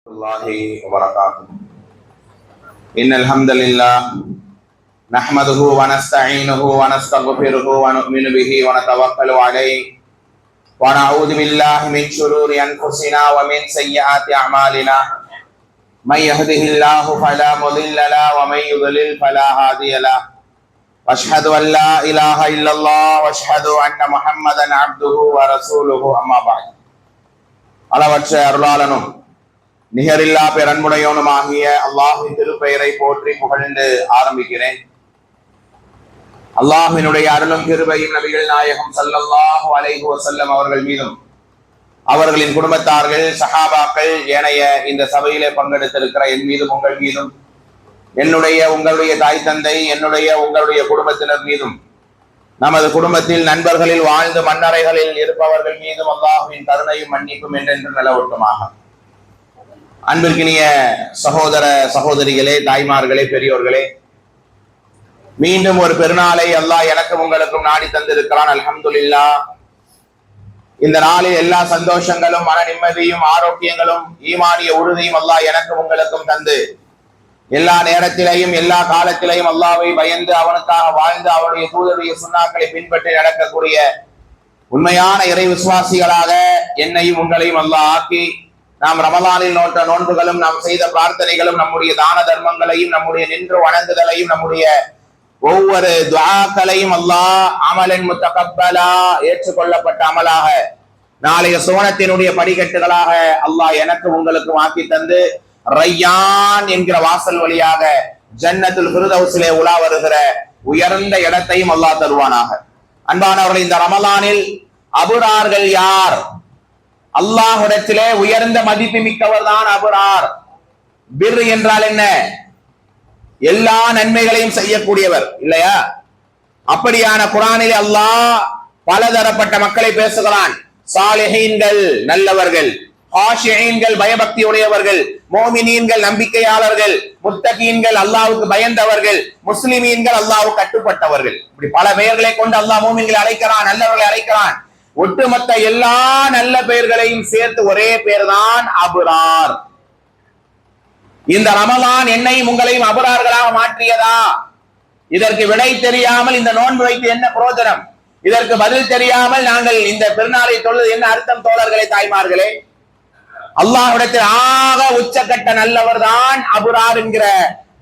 الله وبركاته. إن الحمد لله نحمده ونستعينه ونستغفره ونؤمن به ونتوكل عليه ونعوذ بالله من شرور أنفسنا ومن سيئات أعمالنا من يهده الله فلا مضل له ومن يضلل فلا هادي له وأشهد أن لا إله إلا الله وأشهد أن محمدا عبده ورسوله أما بعد. அளவற்ற அருளாளனும் நிகரில்லா பேரன்புடையவனுமாகிய அல்லாஹ்வின் திருப்பெயரை போற்றி புகழ்ந்து ஆரம்பிக்கிறேன். அல்லாஹ்வினுடைய அருளும் கிருபையும் நபிகள் நாயகம் ஸல்லல்லாஹு அலைஹி வஸல்லம் அவர்கள் மீதும் அவர்களின் குடும்பத்தார்கள் சஹாபாக்கள் ஏனைய இந்த சபையிலே பங்கெடுத்திருக்கிற என் மீதும் உங்கள் மீதும் என்னுடைய உங்களுடைய தாய் தந்தை என்னுடைய உங்களுடைய குடும்பத்தினர் மீதும் நமது குடும்பத்தில் நண்பர்களில் வாழ்ந்து மன்னரைகளில் இருப்பவர்கள் மீதும் அல்லாஹ்வின் கருணையும் மன்னிப்பும் என்றென்று நிலவட்டுமாக. அன்பிற்கினிய சகோதர சகோதரிகளே, தாய்மார்களே, பெரியோர்களே, மீண்டும் ஒரு பெருநாளை அல்லாஹ் எனக்கும் உங்களுக்கும் நாடி தந்திருக்கிறான். அல்ஹம்துலில்லாஹ். இந்த நாளில் எல்லா சந்தோஷங்களும் மன நிம்மதியும் ஆரோக்கியங்களும் ஈமானிய உறுதியும் அல்லாஹ் எனக்கும் உங்களுக்கும் தந்து எல்லா நேரத்திலையும் எல்லா காலத்திலையும் அல்லாஹ்வை பயந்து அவனுக்காக வாழ்ந்து அவனுடைய தூதருடைய சுன்னாக்களை பின்பற்றி நடக்கக்கூடிய உண்மையான இறை விசுவாசிகளாக என்னையும் உங்களையும் அல்லாஹ் ஆக்கி நாம் ரமலானில் நோட்ட நோன்புகளும் நாம் செய்த பிரார்த்தனைகளும் நம்முடைய தான தர்மங்களையும் நம்முடைய நின்று வணங்குதலையும் நம்முடைய ஒவ்வொரு துஆக்களையும் அல்லாஹ் அமலன் முத்தகப்பலா ஏற்றுக்கொள்ளப்பட்ட அமலாக நாளைய சோனத்தினுடைய படிக்கட்டுகளாக அல்லாஹ் எனக்கு உங்களுக்கும் ஆக்கி தந்து ரையான் என்கிற வாசல் வழியாக ஜன்னத்துல் ஃபிர்தௌஸிலே உலா வருகிற உயர்ந்த இடத்தையும் அல்லாஹ் தருவானாக. அன்பானவர்கள், இந்த ரமலானில் அபுரார்கள் யார்? அல்லாஹ்விடத்திலே உயர்ந்த மதிப்பு மிக்கவர் தான் அபுரார். பிர் என்றால் என்ன? எல்லா நன்மைகளையும் செய்யக்கூடியவர் இல்லையா? அப்படியான குர்ஆனிலே அல்லாஹ் பலதரப்பட்ட மக்களை பேசுகிறான். சாலிஹீன்கள் நல்லவர்கள், ஹாஷிஈன்கள் பயபக்தி உடையவர்கள், மோமினீன்கள் நம்பிக்கையாளர்கள், முத்தகீன்கள் அல்லாஹ்வுக்கு பயந்தவர்கள், முஸ்லிமீன்கள் அல்லாஹ்வுக்கு கட்டுப்பட்டவர்கள். இப்படி பல பெயர்களை கொண்டு அல்லாஹ் மோமின்களை அழைக்கிறான், நல்லவர்களை அழைக்கிறான். ஒட்டுமொத்த எல்லா நல்ல பெயர்களையும் சேர்த்து ஒரே பெயர் தான் அபுரார். இந்த ரமலான் என்னையும் உங்களையும் அபுரார்களாக மாற்றியதா? இதற்கு விடை தெரியாமல் இந்த நோன்பு வைத்து என்ன பிரயோஜனம்? இதற்கு பதில் தெரியாமல் நாங்கள் இந்த பெருநாளை தொழுது என்ன அர்த்தம்? தோழர்களே, தாய்மார்களே, அல்லாஹ்விடத்தில் ஆக உச்சக்கட்ட நல்லவர் தான் அபுரார் என்கிற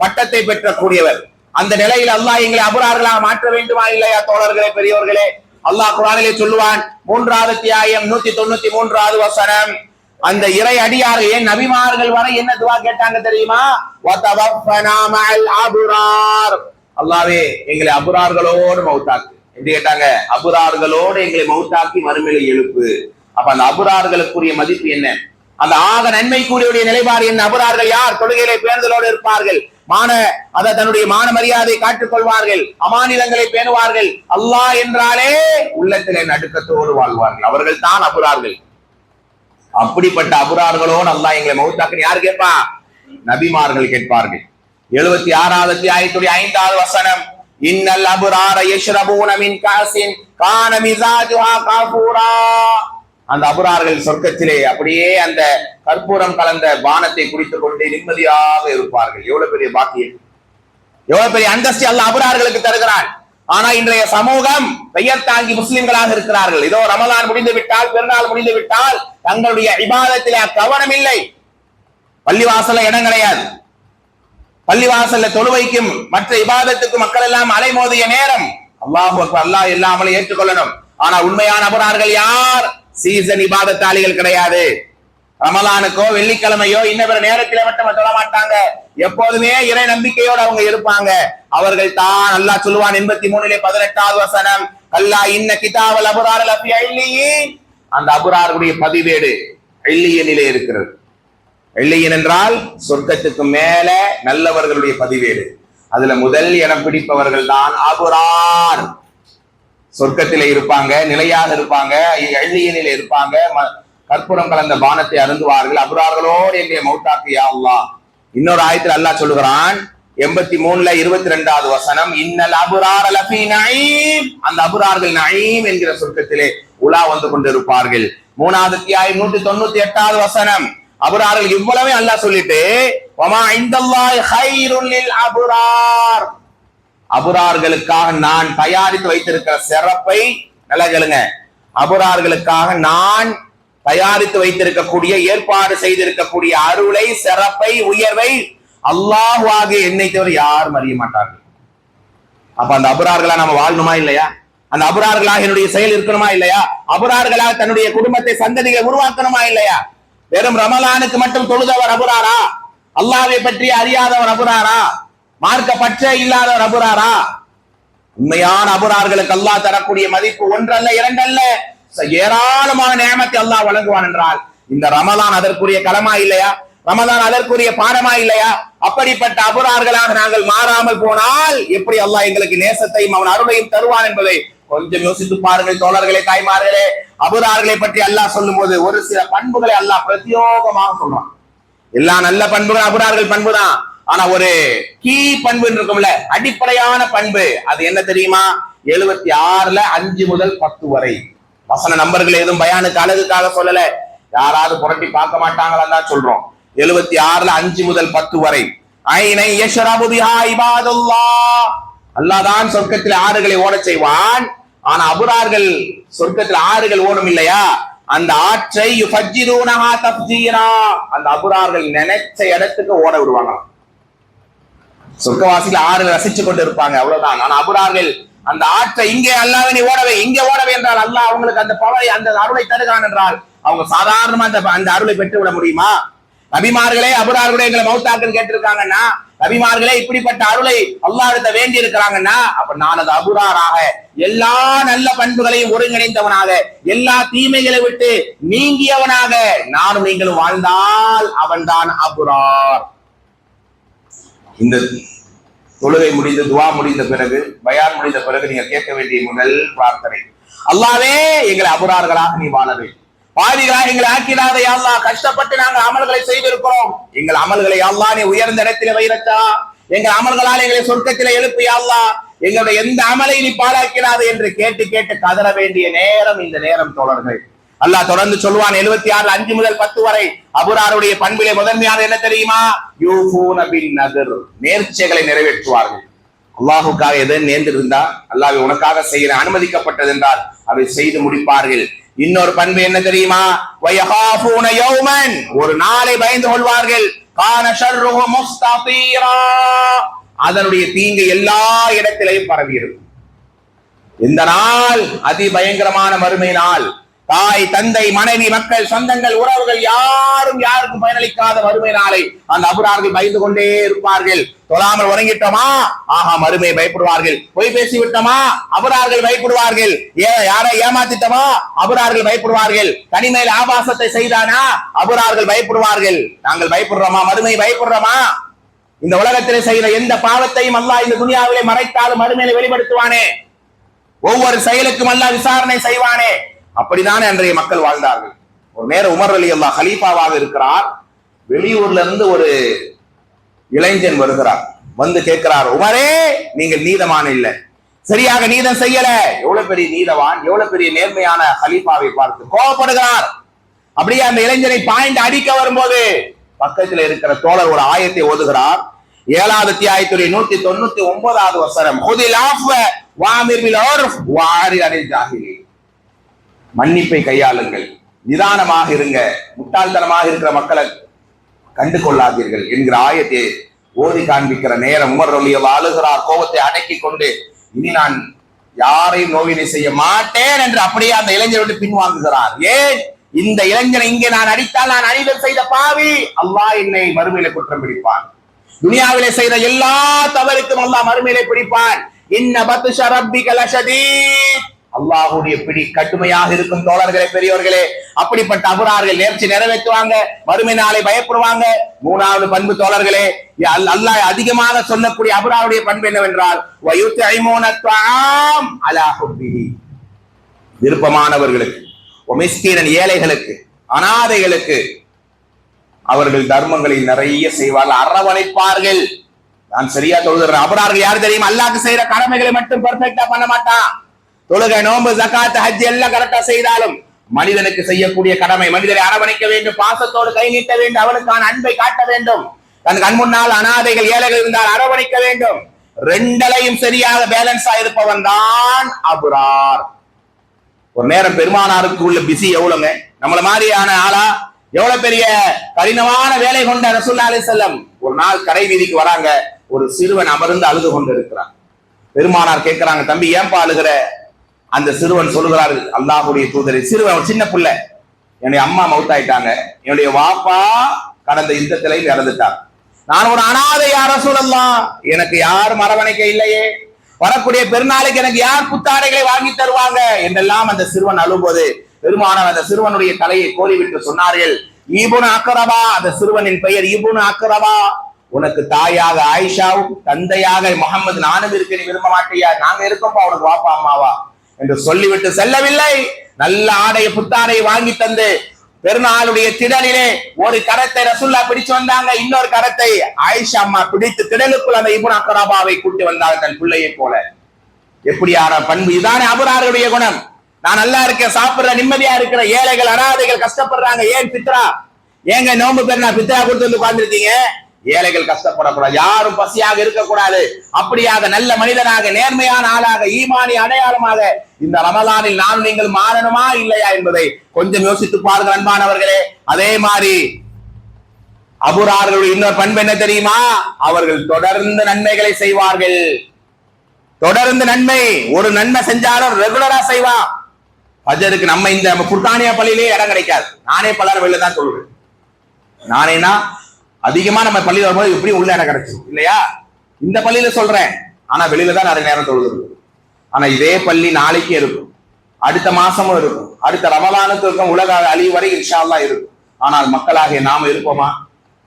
பட்டத்தை பெற்றக்கூடியவர். அந்த நிலையில் அல்லாஹ் எங்களை அபுரார்களாக மாற்ற வேண்டுமா இல்லையா? தோழர்களே, பெரியோர்களே, அல்லாஹ் குர்ஆனிலே சொல்லுவான். 3வது அத்தியாயம் 193வது வசனம். அந்த இறை அடியார்கள் ஏன் நபிமார்கள் வரை என்ன துஆ கேட்டாங்க தெரியுமா? வதவஃபனா மஅல் அபுரார். அல்லாஹ்வே எங்களை அபுரார்களோடு மௌத்தாக்கு. எப்படி கேட்டாங்க? அபுரார்களோடு எங்களை மௌத்தாக்கி மறுமையில் எழுப்பு. அப்ப அந்த அபுரார்களுக்குரிய மதிப்பு என்ன? அந்த ஆக நன்மைக்குரிய நிலைப்பாடு என்ன? அபுரார்கள் யார்? தொழுகையிலே பேணுதலோடு இருப்பார்கள், தன்னுடைய மான மரியாதை காட்டுக் கொள்வார்கள், அமானிதங்களை பேணுவார்கள், அல்லாஹ் என்றாலே உள்ளத்திலே நடுக்கத்தோடு வாழ்வார்கள். அவர்கள் தான் அபுரார்கள். அப்படிப்பட்ட அபுரார்களோடு அல்லாஹ் எங்களை மௌத்தாக்குன்னு யார் கேட்பா? நபிமார்கள் கேட்பார்கள். 76வது அத்தியாயத்துடைய 5வது வசனம். இன்னல் அபுரார யஷ்ரபூன மின் காஸின் கான மிஸாஜுஹா காஃபூரா. அந்த அபுரார்கள் சொர்க்கத்திலே அப்படியே அந்த கற்பூரம் கலந்த பானத்தை குடித்துக் கொண்டு நிம்மதியாக இருப்பார்கள். எவ்வளவு பெரிய பாக்கியம், எவ்வளவு பெரிய அந்தஸ்து அல்லாஹ் அபுரார்களுக்கு தருகிறான். ஆனா இன்றைய சமூகம் பெயர் தாங்கி முஸ்லிம்களாக இருக்கிறார்கள். இதோ ரமலான் முடிந்து விட்டால், பெருநாள் முடிந்து விட்டால் தங்களுடைய இபாதத்திலே கவனம் இல்லை. பள்ளிவாசல்ல இடம் கிடையாது. பள்ளிவாசல்ல தொழுவைக்கும் மற்ற இபாதத்துக்கும் மக்கள் எல்லாம் அலைமோதிய நேரம். அல்லாஹ் அக்பர், அல்லாஹ் எல்லாமலே ஏற்றுக்கொள்ளணும். ஆனா உண்மையான அபுரார்கள் யார்? சீசன் இபாதத்தாளிகள் கிடையாது. ரமலானுக்கோ வெள்ளிக்கிழமையோ இன்னொரு நேரத்திலே மட்டும் சொல்ல மாட்டாங்க. எப்போதுமே இறை நம்பிக்கையோடு அவங்க இருப்பாங்க. அவர்கள் தான் அல்லாஹ் சொல்லுவான் 83லே 18வது வசனம். கல்லா இன்ன கிதாபல் அபுரார் லஃபி இல்லியீன். அந்த அபுரார்களுடைய பதிவேடு இல்லியனிலே இருக்கிறது. இல்லியன் என்றால் சொர்க்கத்துக்கு மேல நல்லவர்களுடைய பதிவேடு. அதுல முதல் இடம் பிடிப்பவர்கள் தான் அபுரார். சொர்க்கத்திலே இருப்பாங்க, நிலையாக இருப்பாங்க, எள்ளியனிலே இருப்பாங்க, கற்பூரம் கலந்த பானத்தை அருந்துவார்கள். அபுரார்களோடு எங்களை மௌத்தாக்கு யா அல்லாஹ். இன்னொரு ஆயத்தில் அல்லாஹ் சொல்லுகிறான் 83ல 22வது வசனம். இன்னல் அபுரார லஃபீ நஈம். அந்த அபுரார்கள் நஈம் என்கிற சொர்க்கத்திலே உலா வந்து கொண்டிருப்பார்கள். 3வது அத்தியாயம் 198வது வசனம். அபுரார்கள் இவ்வளவே அல்லாஹ் சொல்லிட்டு வமா இந்தல்லாஹி கைருல் லில் அபுரார், அபுரார்களுக்காக நான் தயாரித்து வைத்திருக்கிற சிறப்பை நல்லா கேளுங்க. அபுரார்களுக்காக நான் தயாரித்து வைத்திருக்கக்கூடிய ஏற்பாடு செய்திருக்கக்கூடிய அருளை, சிறப்பை, உயர்வை அல்லாஹ்வாக என்னை தவிர யாரும் அறிய மாட்டார்கள். அப்ப அந்த அபுரார்களா நம்ம வாழணுமா இல்லையா? அந்த அபுரார்களாக என்னுடைய செயல் இருக்கணுமா இல்லையா? அபுரார்களாக தன்னுடைய குடும்பத்தை, சந்ததிகளை உருவாக்கணுமா இல்லையா? வெறும் ரமலானுக்கு மட்டும் தொழுதவர் அபுராரா? அல்லாஹ்வை பற்றி அறியாதவர் அபுராரா? மார்க்க பற்ற இல்லாதவர் அபுராரா? உண்மையான அபுரார்களுக்கு அல்லாஹ் தரக்கூடிய மதிப்பு ஒன்றல்ல, இரண்டல்ல, ஏராளமான நியமத்தை அல்லாஹ் வழங்குவான் என்றால் இந்த ரமலான் அதற்குரிய களமா இல்லையா? ரமலான் அதற்குரிய பாடமா இல்லையா? அப்படிப்பட்ட அபுரார்களாக நாங்கள் மாறாமல் போனால் எப்படி அல்லாஹ் எங்களுக்கு நேசத்தையும் அவன் அருளையும் தருவான் என்பதை கொஞ்சம் யோசித்து பாருங்கள் தோழர்களே, தாய்மார்களே. அபுரார்களை பற்றி அல்லாஹ் சொல்லும் போது ஒரு சில பண்புகளை அல்லாஹ் பிரத்யோகமாக சொல்றான். எல்லா நல்ல பண்புகள் அபுரார்கள் பண்பு தான். ஆனா ஒரு கீ பண்பு இருக்கும்ல, அடிப்படையான பண்பு, அது என்ன தெரியுமா? 76ல 5 முதல் 10 வரை வசன நம்பர்கள் எதுவும் பயானுக்கு அழகுக்காக சொல்லல, யாராவது புரட்டி பார்க்க மாட்டாங்களா தான் சொல்றோம். 76ல 5 முதல் 10 வரை ஐனை யஷ்ரபு பிஹா இபாதுல்லாஹ், அல்லாஹ் தான் சொர்க்கத்தில் ஆறுகளை ஓட செய்வான். ஆனா அபுரார்கள் சொர்க்கத்தில் ஆறுகள் ஓடும் இல்லையா, அந்த ஆற்றை யுஃபஜ்ஜிரூனஹா தஃஜீரா, அந்த அபுரார்கள் நினைச்ச இடத்துக்கு ஓட விடுவாங்க. சொர்க்கவாசிகள் ஆறு ரசிச்சு கொண்டு இருப்பாங்க, அவ்வளவுதான். ஆனா அபுரார்கள் அந்த ஆற்றை இங்கே அல்லாஹ் நீ ஓடவே, இங்கே ஓடவே என்றால் அல்லாஹ் அவங்களுக்கு அந்த பவரை, அந்த அருளை தருகிறான் என்றால் அவங்க சாதாரணமா அந்த அருளை பெற்று விட முடியுமா? நபிமார்களே அபுரார்களே எங்களை மௌத்தாக்குன்னு கேட்டிருக்காங்கன்னா, நபிமார்களே இப்படிப்பட்ட அருளை அல்லாஹ்விட வேண்டி இருக்கிறாங்கன்னா, அப்ப நான் அது அபுராராக எல்லா நல்ல பண்புகளையும் ஒருங்கிணைந்தவனாக, எல்லா தீமைகளை விட்டு நீங்கியவனாக நானும் நீங்களும் வாழ்ந்தால் அவன் தான் அபுரார். இந்த தொழுகை முடிந்து, துவா முடிந்த பிறகு, பயான் முடிந்த பிறகு நீங்க கேட்க வேண்டிய முதல் பிரார்த்தனை, அல்லாஹ்வே எங்களை அபுரார்களாக நீ வாழவே, பாவிகளாக எங்களை ஆக்கிடாத யா அல்லாஹ். கஷ்டப்பட்டு நாங்கள் அமல்களை செய்திருக்கிறோம், எங்கள் அமல்களை யா அல்லாஹ் நீ உயர்ந்த இடத்திலே வைரச்சா, எங்கள் அமல்களால் எங்களை சொர்க்கத்திலே எழுப்பு யா அல்லாஹ், எங்களுடைய எந்த அமலை நீ பாழாக்கிறாது என்று கேட்டு கேட்டு கதற வேண்டிய நேரம் இந்த நேரம் தோழர்கள். அல்லாஹ் தொடர்ந்து சொல்லுவான் 76ல 5 முதல் 10 வரை அபுராருடைய பண்பிலே முதன்மையான என்ன தெரியுமா? யூஃபூன பின் நதர், நேர்ச்சைகளை நிறைவேற்றுவார்கள். அல்லாஹுக்காக எதை நேர்ந்திருந்தா அல்லாஹ் உனக்காக செய்ய அனுமதிக்கப்பட்டது என்றால் அதை செய்து முடிப்பார்கள். இன்னொரு பண்பு என்ன தெரியுமா? வயஹாஃபூன யௌமன், ஒரு நாளை பயந்து கொள்வார்கள். கான ஷர்ருஹு முஸ்ததீரா, அதனுடைய தீங்கு எல்லா இடத்திலேயும் பரவி இருக்கும். இந்த நாள் அதி பயங்கரமான மறுமை நாள். தாய், தந்தை, மனைவி, மக்கள், சொந்தங்கள், உறவுகள் யாரும் யாருக்கும் பயனளிக்காத வறுமை நாளை அந்த அபுரார்கள் பயந்து கொண்டே இருப்பார்கள். தொழாமல் உறங்கிட்டோமா, ஆஹா மறுமை பயப்படுவார்கள். பொய் பேசி விட்டோமா, அபுரார்கள் பயப்படுவார்கள். யாரை ஏமாத்திட்டோமா, அபுரார்கள் பயப்படுவார்கள். தனிமையில் ஆபாசத்தை செய்தானா, அபுரார்கள் பயப்படுவார்கள். நாங்கள் பயப்படுறோமா? மறுமை பயப்படுறோமா? இந்த உலகத்திலே செய்த எந்த பாவத்தையும் அல்லாஹ் இந்த துனியாவிலே மறைத்தாலும் மறுமையில வெளிப்படுத்துவானே. ஒவ்வொரு செயலுக்கும் அல்லாஹ் விசாரணை செய்வானே. அப்படித்தானே அன்றைய மக்கள் வாழ்ந்தார்கள். ஒரு நேரம் உமர் ரலியல்லாஹு கலீஃபாவாக இருக்கிறார். வெளியூர்ல இருந்து ஒரு இளைஞன் வருகிறார். வந்து கேட்கிறார், உமரே நீங்கள் நீதமான இல்ல, சரியாக நீதம் செய்யல. எவ்வளவு பெரிய நீதவான், எவ்வளவு பெரிய நேர்மையான கலீஃபாவை பார்த்து கோபப்படுகிறார். அப்படியே அந்த இளைஞனை பாய்ந்து அடிக்க வரும்போது பக்கத்தில் இருக்கிற தோழர் ஒரு ஆயத்தை ஓதுகிறார். 7வது அத்தியாயத்துடைய 199வது வசனம், ஹுதில் ஆஃப வஅமிர் பில் உர்ஃப் வஅரித் அனில் ஜாஹிலீன், மன்னிப்பை கையாளுங்கள், நிதானமாக இருங்க, முட்டாள்தனமாக இருக்கிற மக்களை கண்டு கொள்ளாதீர்கள் என்கிற ஆயத்தை ஓதி காண்பிக்கிற நேரம் உமர் ரலியல்லாஹு அழுகிறார். கோபத்தை அடக்கி கொண்டு இனி நான் யாரையும் நோவினை செய்ய மாட்டேன் என்று அப்படியே அந்த இளைஞரை விட்டு பின்வாங்குகிறார். ஏன்? இந்த இளைஞனை இங்கே நான் அடித்தால் நான் அணிதல் செய்த பாவி, அல்லாஹ் என்னை மறுமையில குற்றம் பிடிப்பான். துனியாவிலே செய்த எல்லா தவறுக்கும் அல்லாஹ் மறுமையிலே பிடிப்பான். இன்ன பத்ஷ ரப்பிக லஷதீத், அல்லாஹ்வுடைய பிடி கடுமையாக இருக்கும் தோழர்களே, பெரியோர்களே. அப்படிப்பட்ட அபுரார்கள் நேர்ச்சி நிறைவேற்றுவாங்க, மறுமை நாளை பயப்படுவாங்க. 3வது பண்பு தோழர்களே, அல்லாஹ் அதிகமாக சொல்லக்கூடிய அபுராருடைய பண்பு என்னவென்றால் வயுத்இமூன த்ஆம் அலா ஹுப்பிஹி, விருப்பமானவர்களுக்கு, மிஸ்கீனன் ஏழைகளுக்கு, அனாதைகளுக்கு அவர்கள் தர்மங்களை நிறைய செய்வார்கள், அரவணைப்பார்கள். நான் சரியா தொழுகிறேன். அபுரார்கள் யாரு தெரியுமா? அல்லாஹ்க்கு செய்யற கடமைகளை மட்டும் பெர்ஃபெக்ட்டா பண்ண மாட்டான். தொழுகை, நோன்பு, ஜகாத், ஹஜ் எல்லாம் கரெக்டா செய்தாலும் மனிதனுக்கு செய்யக்கூடிய கடமை. மனிதரை அரவணைக்க வேண்டும், பாசத்தோடு கை நீட்ட வேண்டும், அவனுக்கான அன்பை காட்ட வேண்டும். தன் கண் முன்னால் அனாதைகள் ஏழைகள் இருந்தால் அரவணைக்க வேண்டும். ரெண்டலையும் சரியாக பேலன்ஸா இருப்பவன் தான் அபுரார். ஒரு நேரம் பெருமானாருக்கு உள்ள பிஸி எவ்வளவுங்க, நம்மள மாதிரியான ஆளா எவ்வளவு பெரிய கடினமான வேலை கொண்ட ரசூலுல்லாஹி அலைஹி வஸல்லம் ஒரு நாள் கடை வீதிக்கு வராங்க. ஒரு சிறுவன் அமர்ந்து அழுது கொண்டு இருக்கிறான். பெருமானார் கேட்கிறாங்க, தம்பி ஏன்பா அழுகிற? அந்த சிறுவன் சொல்லுகிறாரு, அல்லாஹ்வுடைய தூதரே, சிறுவன் ஒரு சின்ன புள்ள, என்னுடைய அம்மா மௌத்தாயிட்டாங்க, என்னுடைய வாப்பா கடந்த யுத்தத்திலே இறந்துட்டார், நான் ஒரு அனாதை யா ரசூலல்லாஹ், எனக்கு யாரும் அரவணைக்க இல்லையே, வரக்கூடிய பெருநாளைக்கு எனக்கு யார் புத்தாடைகளை வாங்கி தருவாங்க என்றெல்லாம் அந்த சிறுவன் அழும்போது பெருமானார் அந்த சிறுவனுடைய தலையை கோரிவிட்டு சொன்னார்கள், இப்னு அக்ரபா, அந்த சிறுவனின் பெயர் இப்னு அக்ரபா, உனக்கு தாயாக ஆயிஷாவும் தந்தையாக முகமது நானும் இருக்க நீ விரும்ப மாட்டியா? நாங்க இருக்கோம்ப்பா, உனக்கு வாப்பா அம்மாவா என்று சொல்லிவிட்டு செல்லவில்லை. நல்ல ஆடைய புத்தாடையை வாங்கி தந்து பெருநாளுடைய திடலிலே ஒரு கரத்தை ரசூலுல்லாஹ் பிடிச்சு வந்தாங்க, இன்னொரு கரத்தை ஆயிஷா அம்மா பிடித்து திடலுக்குள் அந்த இப்னு அக்ரபாவை கூட்டி வந்தாங்க தன் பிள்ளையை போல. எப்படியான பண்பு! இதானே அபராருடைய குணம். நான் நல்லா இருக்கேன், சாப்பிடுற, நிம்மதியா இருக்கிற, ஏழைகள் அனாதைகள் கஷ்டப்படுறாங்க, ஏன் பித்ரா, ஏங்க நோம்பு பெருனா பித்ரா கொடுத்து வந்து உட்கார்ந்துருக்கீங்க? ஏழைகள் கஷ்டப்படக்கூடாது, யாரும் பசியாக இருக்கக்கூடாது. அப்படியாக நல்ல மனிதனாக, நேர்மையான ஆளாக, ஈமானி அடையாளமாக இந்த ரமலானில் நாம் நீங்கள் மாறணுமா இல்லையா என்பதை கொஞ்சம் யோசித்து பாருங்கள் அன்பானவர்களே. அதே மாதிரி அபுரார்களுடைய இன்னொரு பண்பு என்ன தெரியுமா? அவர்கள் தொடர்ந்து நன்மைகளை செய்வார்கள். தொடர்ந்து நன்மை, ஒரு நன்மை செஞ்சாலும் ரெகுலரா செய்வான். ஃபஜருக்கு நம்ம இந்த குர்தானியா பள்ளியிலே இடம் கிடைக்காது. நானே பலர் வெளில தான் சொல்லுவேன். நானேனா அதிகமா நம்ம பள்ளியில் வரும்போது எப்படி உள்ள இடம் கிடைச்சிடும் இல்லையா? இந்த பள்ளியில சொல்றேன், ஆனா வெளியில தான் நிறைய நேரம் தொழுது. ஆனா இதே பள்ளி நாளைக்கு இருக்கும், அடுத்த மாசமும் இருக்கும், அடுத்த ரமலானுக்கு இருக்கும், உலக அழி வரை இன்ஷா அல்லாஹ் இருக்கும். ஆனால் மக்களாகிய நாம இருப்போமா?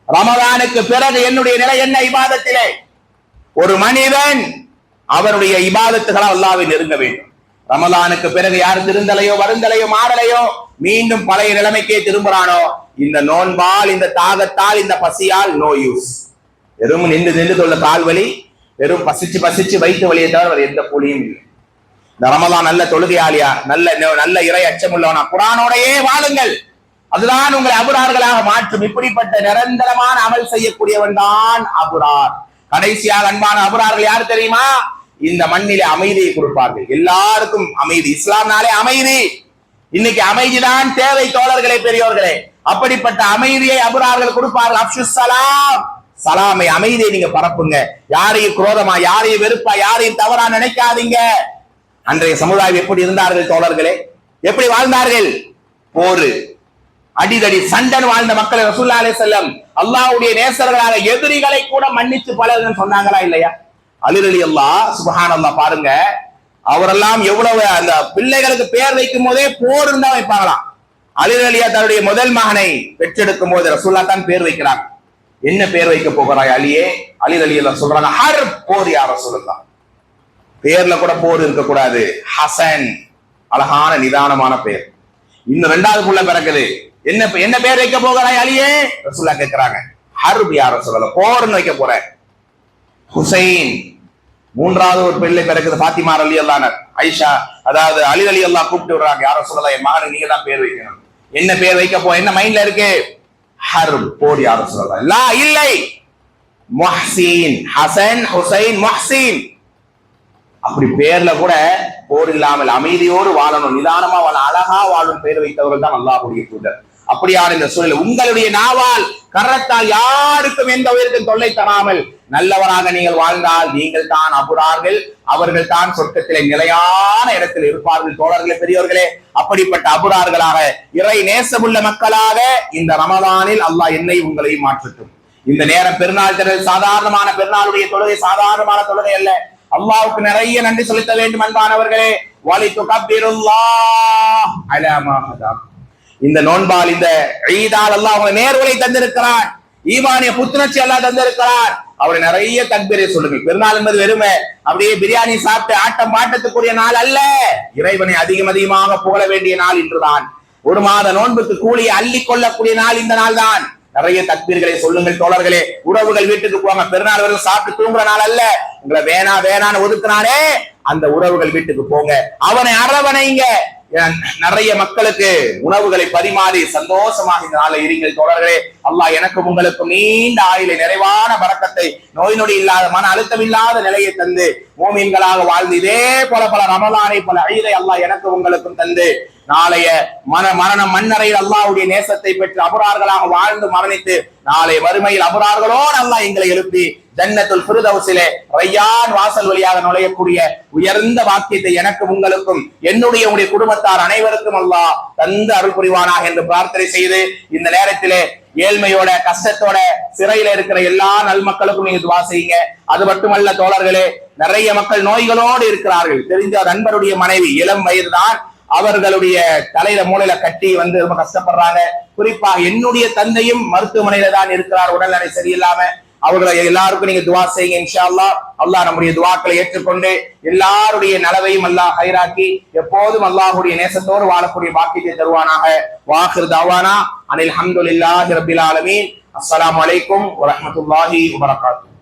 ரமலானுக்கு பிறகு என்னுடைய நிலை என்ன? இபாதத்திலே ஒரு மனிதன் அவருடைய இபாதத்துகளை அல்லாஹ்வை நெருங்க வேண்டும். ரமலானுக்கு பிறகு யார் திருந்தலையோ, வருந்தலையோ, மாறலையோ, மீண்டும் பழைய நிலைமைக்கே திரும்புறானோ, இந்த நோன்பால், இந்த தாகத்தால், இந்த பசியால் நோ யூஸ். வெறும் நின்று தொள்ள கால்வலி, வெறும் பசிச்சு வயிற்று வலியை தவிர எந்த கூலியும் இல்லை. இந்த ரமலான் நல்ல தொழுகையாளியா, நல்ல இறை அச்சமுள்ளவனா, குர்ஆனோடையே வாழுங்கள். அதுதான் உங்களை அபுரார்களாக மாற்றும். இப்படிப்பட்ட நிரந்தரமான அமல் செய்யக்கூடியவன் தான் அபுரார். கடைசியாக அன்பான அபுரார்கள் யார் தெரியுமா? இந்த மண்ணிலே அமைதியை கொடுப்பார்கள். எல்லாருக்கும் அமைதி. இஸ்லாம்னாலே அமைதி. இன்னைக்கு அமைதிதான் தேவை தோழர்களே, பெரியோர்களே. அப்படிப்பட்ட அமைதியை அபுரார்கள் கொடுப்பார்கள். அப்ஷுஸ் சலாம், சலாமை, அமைதியை நீங்க பரப்புங்க. யாரையும் குரோதமா, யாரையும் வெறுப்பா, யாரையும் தவறா நினைக்காதீங்க. அன்றைய சமுதாயம் எப்படி இருந்தார்கள் தோழர்களே? எப்படி வாழ்ந்தார்கள்? போரு, அடிதடி, சண்டன் வாழ்ந்த மக்கள் ரசூலுல்லாஹி அலைஹி வஸல்லம் அல்லாஹ்வுடைய நேசர்களாக எதிரிகளை கூட மன்னித்து பழகுன்னு சொன்னாங்களா இல்லையா? அலி ரலியல்லாஹு சுப்ஹானல்லாஹ், பாருங்க, அவரெல்லாம் எவ்வளவு அந்த பிள்ளைகளுக்கு பேர் வைக்கும் போதே போர் இருந்தா வைப்பாங்களாம். அலி ரலியா தன்னுடைய முதல் மகனை பெற்றெடுக்கும் போது ரசூலுல்லாஹ் தான் பேர் வைக்கிறாங்க. என்ன பேர் வைக்க போகிறாய் அலியே? அலி ரலியல்லாஹு சொல்றாங்க, ஹர்ப், போர் யா ரசூலுல்லாஹ். பேர்ல கூட போர் இருக்கக்கூடாது. ஹசன், அழகான நிதானமான பேர். இன்னும் இரண்டாவது புள்ள பிறகுது. என்ன பேர் வைக்க போகிறாய் அலியே? ரசூலுல்லாஹ் கேட்கிறாங்க, ஹர்ப் யா ரசூலுல்லாஹ், போர்னு வைக்க போறேன். ஹுசைன், மூன்றாவது ஒரு பிள்ளை பிறகுது, பாத்திமா ரலியல்லாஹு அன்ஹா. ஆயிஷா, அதாவது அலி ரலியல்லாஹு கூப்பிட்டு விடுறாங்க, யா ரசூலுல்லாஹ், என் மகனுக்கு நீங்க தான் பேர் வைக்கணும். என்ன பேர் வைக்க போ? என்ன மைண்ட்ல இருக்கு? ஹர்ப், போர் யா ரசூலுல்லாஹ். லா, இல்லை, முஹ்சின், ஹசன், ஹுசைன், முஹ்சின். அப்படி பேர்ல கூட போர் இல்லாமல் அமைதியோடு வாழணும், நிதானமா வாழ, அழகா வாழும் பேர் வைத்தவர்கள் தான் அல்லாஹ்வுடைய தூதர். அப்படியான இந்த சூழல் உங்களுடைய நாவால், கரத்தால் யாருக்கும் எந்த உயிர்க்கும் தொல்லை தராமல் நல்லவராக நீங்கள் வாழ்ந்தால் நீங்கள் தான் அபுரார்கள். அவர்கள் தான் சொர்க்கத்திலே நிலையான இடத்தில் இருப்பார்கள். தோழர்களே, பெரியோர்களே, அப்படிப்பட்ட அபுரார்களாக, இறை நேசமுள்ள மக்களாக இந்த ரமலானில் அல்லாஹ் என்னை உங்களையும் மாற்றட்டும். இந்த நேரம் பெருநாள் திடல், சாதாரணமான பெருநாளுடைய தொழுகை சாதாரணமான தொழுகை அல்ல. அல்லாஹ்வுக்கு நிறைய நன்றி செலுத்த வேண்டும் அன்பானவர்களே. வலிதுகப்பிருல்லாஹ் அலா மா ஹதாக்கும். இந்த நோன்பால், இந்த ஈதால் அல்லாஹ் உங்களை நேர்வழி தந்திருக்கிறான். ஈமானிய புத்துணர்ச்சி அல்லாஹ் தந்திருக்கிறான். அவரை நிறைய தக்பீரை சொல்லுங்கள். பெருநாள் என்பது வெறுமை அப்படியே பிரியாணி சாப்பிட்டு ஆட்டம் பாட்டத்துக்குரிய நாள் அல்ல. இறைவனை அதிகமாக புகழ வேண்டிய நாள் இன்றுதான். ஒரு மாத நோன்புக்கு கூலியை அள்ளி கொள்ளக்கூடிய நாள் இந்த நாள் தான். நிறைய தக்பீர்களை சொல்லுங்கள் தோழர்களே. உறவுகள் வீட்டுக்கு போவாங்க, பெருநாள் வரைக்கும் சாப்பிட்டு தூங்குற நாள் அல்ல. உங்களை வேணான்னு ஒதுக்குறானே அந்த உறவுகள் வீட்டுக்கு போங்க, அவனை அரவணைங்க. நிறைய மக்களுக்கு உணவுகளை பரிமாறி சந்தோஷமாக இந்த நாளை இருங்கள் தோழர்களே. அல்லாஹ் எனக்கும் உங்களுக்கும் நீண்ட ஆயுளை, நிறைவான பரக்கத்தை, நோய் நொடி இல்லாத, மன அழுத்தம் இல்லாத நிலையை தந்து மூமின்களாக வாழ்ந்து இதே போல பல ரமலானை, பல ஈதை அல்லாஹ் எனக்கும் உங்களுக்கும் தந்து நாளைய மரணம் மண்ணறையில் அல்லாஹ்வுடைய நேசத்தை பெற்று அபரார்களாக வாழ்ந்து மரணித்து நாளை வறுமையில் அபரார்களோடு அல்லாஹ் எங்களை எழுப்பி ஜன்னத்துல் ஃபிர்தௌஸிலே ரையான் வாசல் வழியாக நுழையக்கூடிய உயர்ந்த வாக்கியத்தை எனக்கும் உங்களுக்கும் என்னுடைய உடைய குடும்பத்தார் அனைவருக்கும் அல்லாஹ் தந்து அருள் புரிவானாக என்று பிரார்த்தனை செய்து இந்த நேரத்திலே ஏழ்மையோட கஷ்டத்தோட சிறையில இருக்கிற எல்லா நல்மக்களுக்கும் நீங்க துவா செய்யுங்க. அது மட்டுமல்ல தோழர்களே, நிறைய மக்கள் நோய்களோடு இருக்கிறார்கள். தெரிஞ்ச நண்பருடைய மனைவி இளம் வயதுதான், அவர்களுடைய தலையில மூளையில கட்டி வந்து ரொம்ப கஷ்டப்படுறாங்க. குறிப்பாக என்னுடைய தந்தையும் மருத்துவமனையில தான் இருக்கிறார், உடல்நிலை சரியில்லாம. அவர்களை எல்லாருக்கும் நீங்க துவா செய்யுங்க. இன்ஷா அல்லாஹ் அல்லாஹ் நம்முடைய துவாக்களை ஏற்றுக்கொண்டு எல்லாருடைய நலவையும் அல்லாஹ் ஹைராக்கி எப்போதும் அல்லாஹ்வுடைய நேசத்தோடு வாழக்கூடிய பாக்கியத்தை தருவானாக. வாஹிர் தஅவானா அனில் ஹம்துலில்லாஹி ரப்பில் ஆலமீன். அஸ்ஸலாமு அலைக்கும் வரஹ்மத்துல்லாஹி வபரகாத்துஹு.